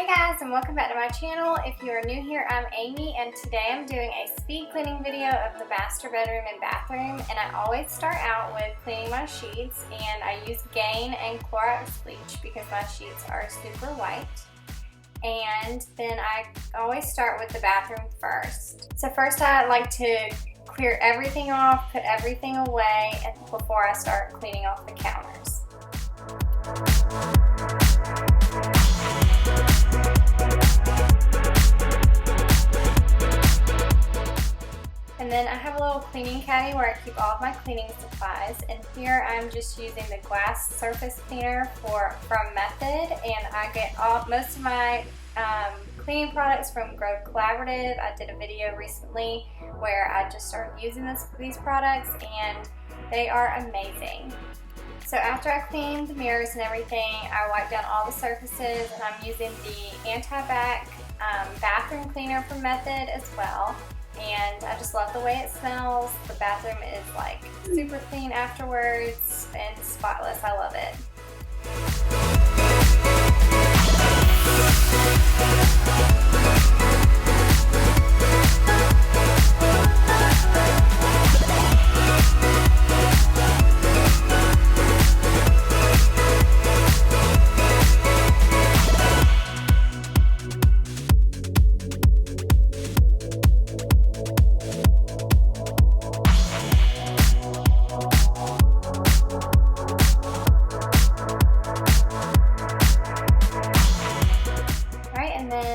guys, and welcome back to my channel. If you are new here, I'm Amy, and today I'm doing a speed cleaning video of the master bedroom and bathroom. And I always start out with cleaning my sheets, and I use Gain and Clorox bleach because my sheets are super white. And then I always start with the bathroom first. So first I like to clear everything off, put everything away before I start cleaning off the counters. And then I have a little cleaning caddy where I keep all of my cleaning supplies, and here I'm just using the glass surface cleaner from Method, and I get most of my cleaning products from Grow Collaborative. I did a video recently where I just started using these products, and they are amazing. So after I clean the mirrors and everything, I wipe down all the surfaces, and I'm using the anti-bac bathroom cleaner from Method as well. And I just love the way it smells. The bathroom is like super clean afterwards and spotless. I love it.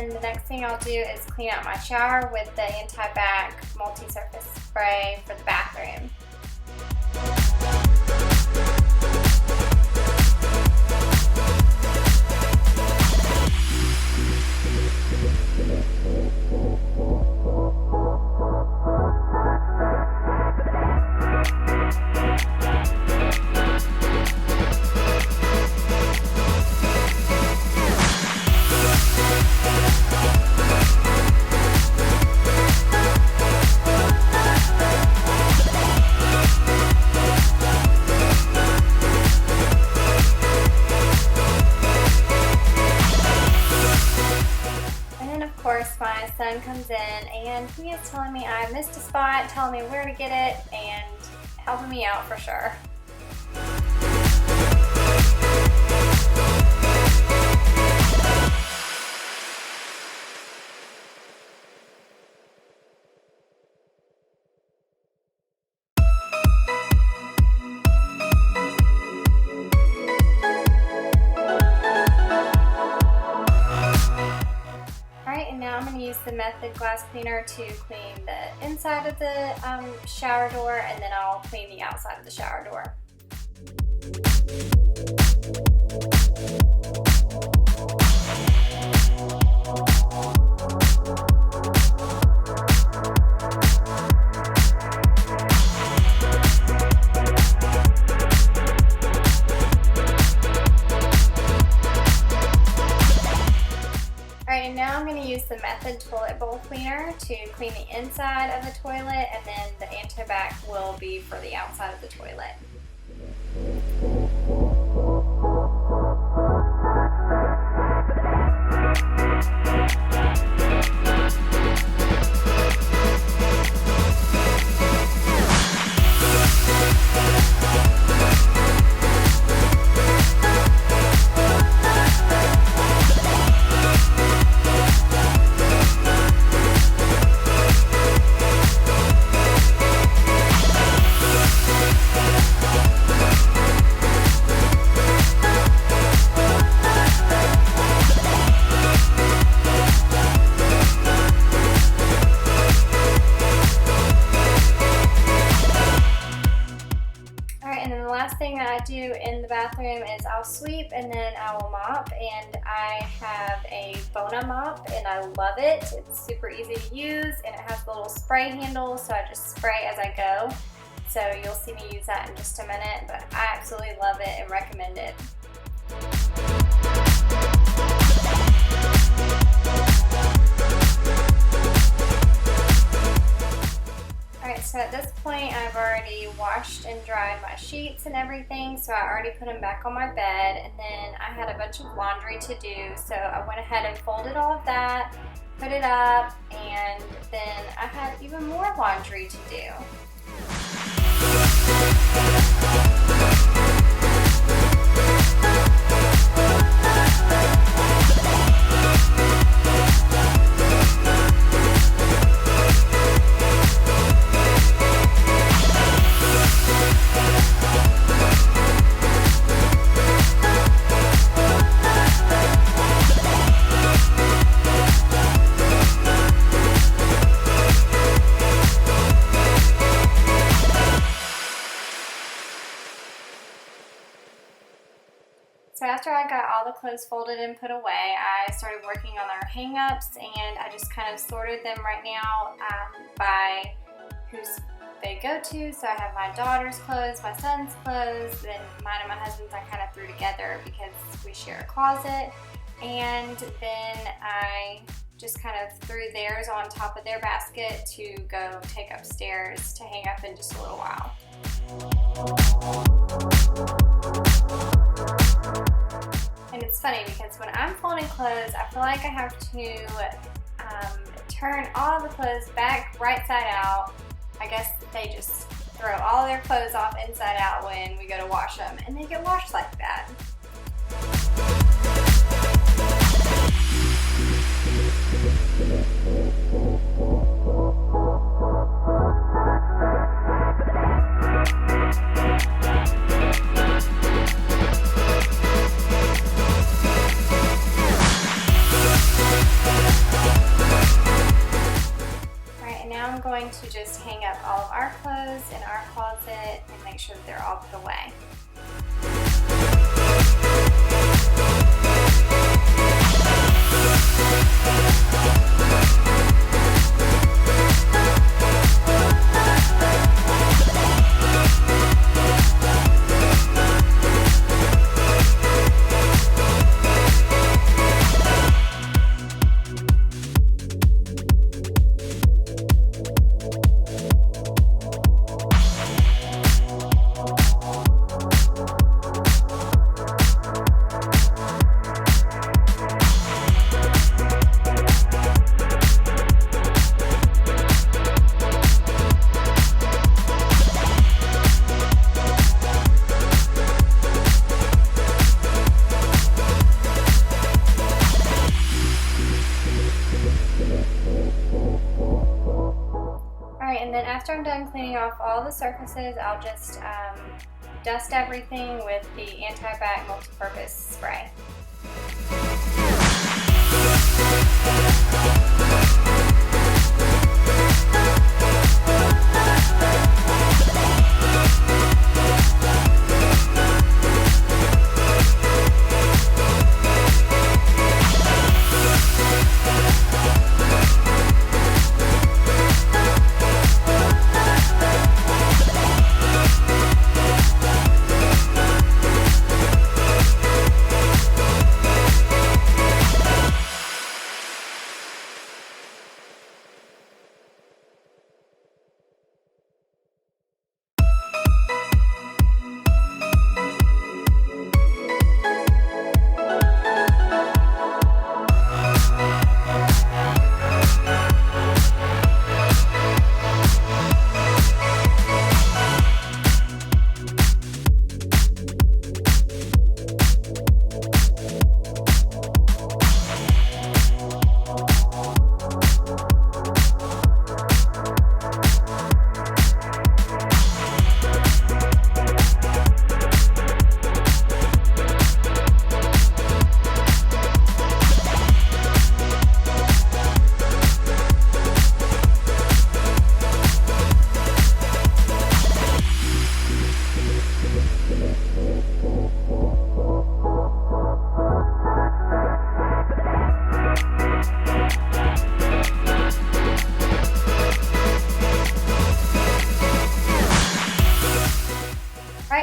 The next thing I'll do is clean out my shower with the anti-bac multi-surface spray for the bathroom. Of course, my son comes in and he is telling me I missed a spot, telling me where to get it, and helping me out for sure. Now I'm going to use the Method glass cleaner to clean the inside of the shower door, and then I'll clean the outside of the shower door. And now I'm going to use the Method toilet bowl cleaner to clean the inside of the toilet, and then the anti-bac will be for the outside of the toilet. Last thing that I do in the bathroom is I'll sweep and then I will mop, and I have a Bona Mop and I love it. It's super easy to use, and it has the little spray handle, so I just spray as I go. So you'll see me use that in just a minute, but I absolutely love it and recommend it. Alright, so at this point I've already washed washed and dried my sheets and everything, so I already put them back on my bed, and then I had a bunch of laundry to do, so I went ahead and folded all of that, put it up, and then I had even more laundry to do. So after I got all the clothes folded and put away, I started working on our hang-ups, and I just kind of sorted them right now by whose they go to. So I have my daughter's clothes, my son's clothes, then mine and my husband's I kind of threw together because we share a closet. And then I just kind of threw theirs on top of their basket to go take upstairs to hang up in just a little while. And it's funny because when I'm folding clothes, I feel like I have to turn all the clothes back right side out. I guess they just throw all their clothes off inside out when we go to wash them, and they get washed like that. I'm going to just hang up all of our clothes in our closet and make sure that they're all put away. And then after I'm done cleaning off all the surfaces, I'll just dust everything with the anti-bac multi-purpose spray.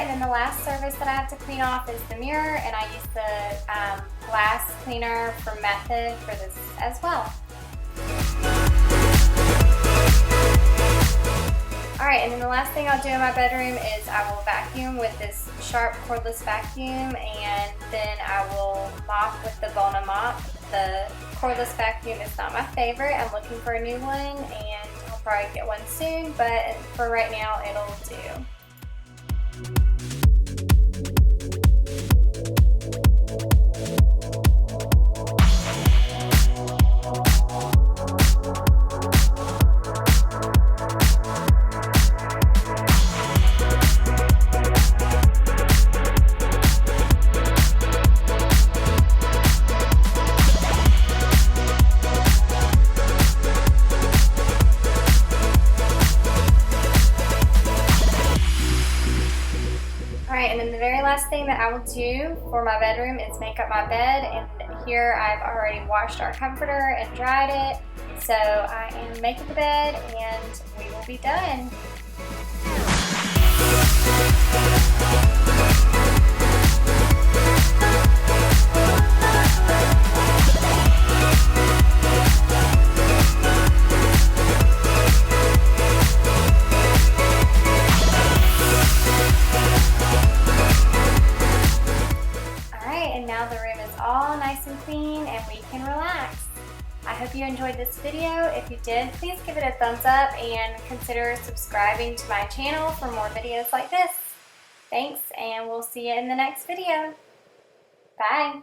And the last surface that I have to clean off is the mirror, and I use the glass cleaner from Method for this as well. Alright, and then the last thing I'll do in my bedroom is I will vacuum with this sharp cordless vacuum, and then I will mop with the Bona Mop. The cordless vacuum is not my favorite. I'm looking for a new one, and I'll probably get one soon, but for right now it'll do. Alright, and then the very last thing that I will do for my bedroom is make up my bed, and here I've already washed our comforter and dried it, so I am making the bed and we will be done. Now the room is all nice and clean and we can relax. I hope you enjoyed this video. If you did, please give it a thumbs up and consider subscribing to my channel for more videos like this. Thanks, and we'll see you in the next video. Bye.